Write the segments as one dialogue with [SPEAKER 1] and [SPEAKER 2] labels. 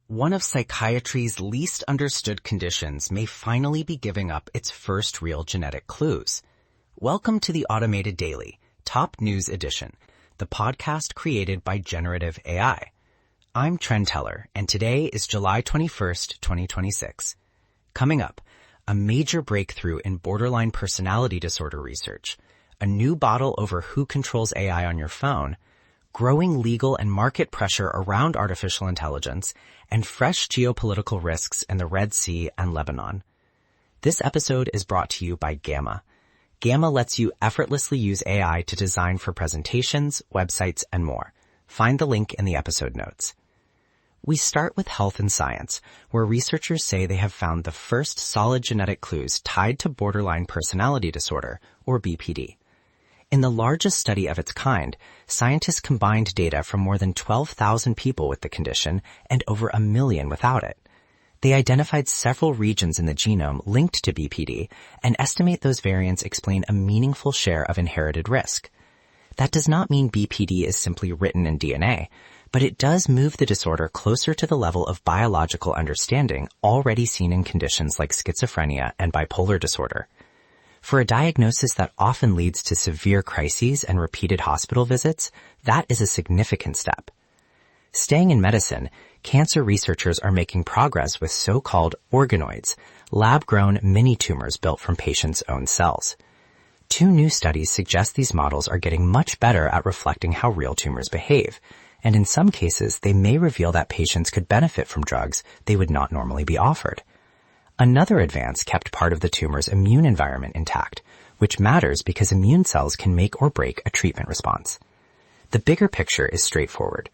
[SPEAKER 1] One of psychiatry's least understood conditions may finally be giving up its first real genetic clues. Welcome to the Automated Daily, Top News Edition, the podcast created by generative AI. I'm Trent Teller, and today is July 21st, 2026. Coming up, a major breakthrough in borderline personality disorder research, a new battle over who controls AI on your phone, growing legal and market pressure around artificial intelligence, and fresh geopolitical risks in the Red Sea and Lebanon. This episode is brought to you by Gamma. Gamma lets you effortlessly use AI to design for presentations, websites, and more. Find the link in the episode notes. We start with health and science, where researchers say they have found the first solid genetic clues tied to borderline personality disorder, or BPD. In the largest study of its kind, scientists combined data from more than 12,000 people with the condition and over 1 million without it. They identified several regions in the genome linked to BPD and estimate those variants explain a meaningful share of inherited risk. That does not mean BPD is simply written in DNA, but it does move the disorder closer to the level of biological understanding already seen in conditions like schizophrenia and bipolar disorder. For a diagnosis that often leads to severe crises and repeated hospital visits, that is a significant step. Staying in medicine, cancer researchers are making progress with so-called organoids, lab-grown mini-tumors built from patients' own cells. 2 new studies suggest these models are getting much better at reflecting how real tumors behave, and in some cases they may reveal that patients could benefit from drugs they would not normally be offered. Another advance kept part of the tumor's immune environment intact, which matters because immune cells can make or break a treatment response. The bigger picture is straightforward.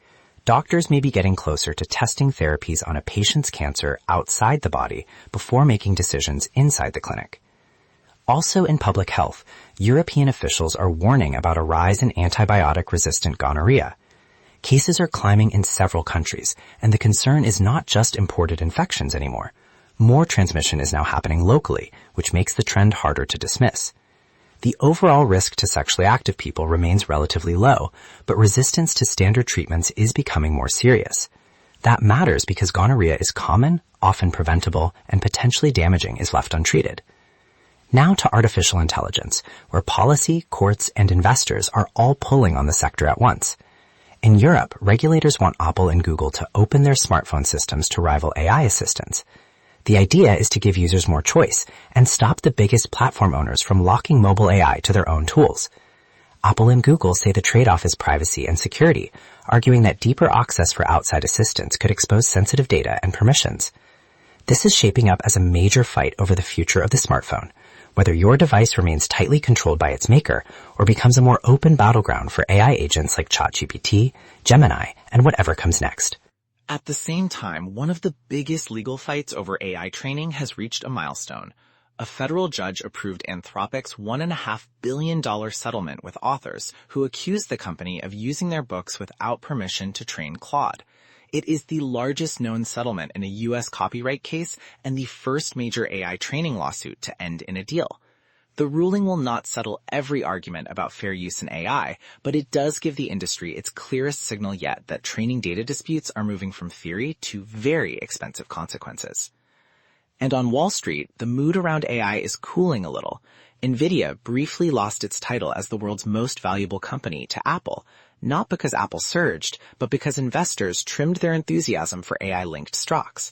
[SPEAKER 1] Doctors may be getting closer to testing therapies on a patient's cancer outside the body before making decisions inside the clinic. Also in public health, European officials are warning about a rise in antibiotic-resistant gonorrhea. Cases are climbing in several countries, and the concern is not just imported infections anymore. More transmission is now happening locally, which makes the trend harder to dismiss. The overall risk to sexually active people remains relatively low, but resistance to standard treatments is becoming more serious. That matters because gonorrhea is common, often preventable, and potentially damaging if left untreated. Now to artificial intelligence, where policy, courts, and investors are all pulling on the sector at once. In Europe, regulators want Apple and Google to open their smartphone systems to rival AI assistants. The idea is to give users more choice and stop the biggest platform owners from locking mobile AI to their own tools. Apple and Google say the trade-off is privacy and security, arguing that deeper access for outside assistants could expose sensitive data and permissions. This is shaping up as a major fight over the future of the smartphone, whether your device remains tightly controlled by its maker or becomes a more open battleground for AI agents like ChatGPT, Gemini, and whatever comes next.
[SPEAKER 2] At the same time, one of the biggest legal fights over AI training has reached a milestone. A federal judge approved Anthropic's $1.5 billion settlement with authors who accused the company of using their books without permission to train Claude. It is the largest known settlement in a U.S. copyright case and the first major AI training lawsuit to end in a deal. The ruling will not settle every argument about fair use in AI, but it does give the industry its clearest signal yet that training data disputes are moving from theory to very expensive consequences. And on Wall Street, the mood around AI is cooling a little. NVIDIA briefly lost its title as the world's most valuable company to Apple, not because Apple surged, but because investors trimmed their enthusiasm for AI-linked stocks.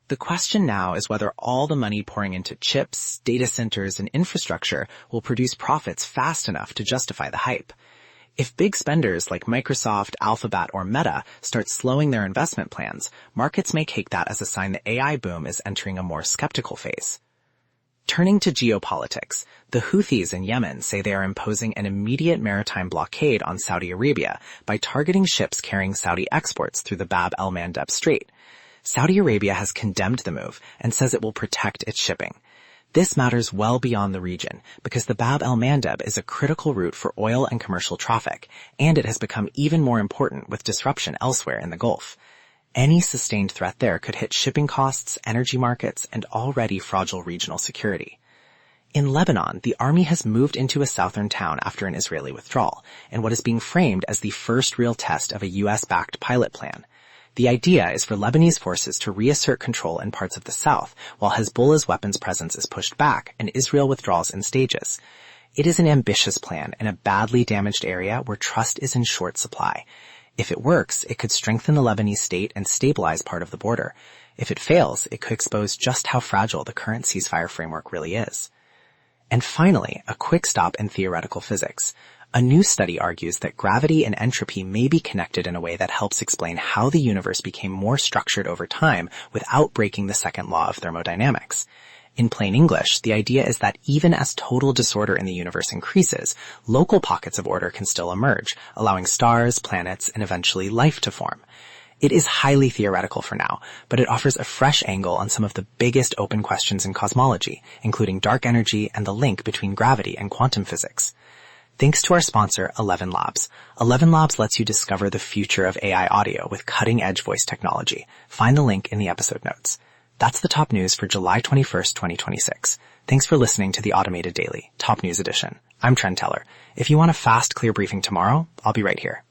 [SPEAKER 2] The question now is whether all the money pouring into chips, data centers, and infrastructure will produce profits fast enough to justify the hype. If big spenders like Microsoft, Alphabet, or Meta start slowing their investment plans, markets may take that as a sign the AI boom is entering a more skeptical phase. Turning to geopolitics, the Houthis in Yemen say they are imposing an immediate maritime blockade on Saudi Arabia by targeting ships carrying Saudi exports through the Bab el-Mandeb Strait. Saudi Arabia has condemned the move and says it will protect its shipping. This matters well beyond the region because the Bab el-Mandeb is a critical route for oil and commercial traffic, and it has become even more important with disruption elsewhere in the Gulf. Any sustained threat there could hit shipping costs, energy markets, and already fragile regional security. In Lebanon, the army has moved into a southern town after an Israeli withdrawal, in what is being framed as the first real test of a U.S.-backed pilot plan. The idea is for Lebanese forces to reassert control in parts of the south, while Hezbollah's weapons presence is pushed back and Israel withdraws in stages. It is an ambitious plan in a badly damaged area where trust is in short supply. If it works, it could strengthen the Lebanese state and stabilize part of the border. If it fails, it could expose just how fragile the current ceasefire framework really is. And finally, a quick stop in theoretical physics. A new study argues that gravity and entropy may be connected in a way that helps explain how the universe became more structured over time without breaking the second law of thermodynamics. In plain English, the idea is that even as total disorder in the universe increases, local pockets of order can still emerge, allowing stars, planets, and eventually life to form. It is highly theoretical for now, but it offers a fresh angle on some of the biggest open questions in cosmology, including dark energy and the link between gravity and quantum physics. Thanks to our sponsor, 11 Labs. 11 Labs lets you discover the future of AI audio with cutting-edge voice technology. Find the link in the episode notes. That's the top news for July 21st, 2026. Thanks for listening to the Automated Daily, Top News Edition. I'm Trent Teller. If you want a fast, clear briefing tomorrow, I'll be right here.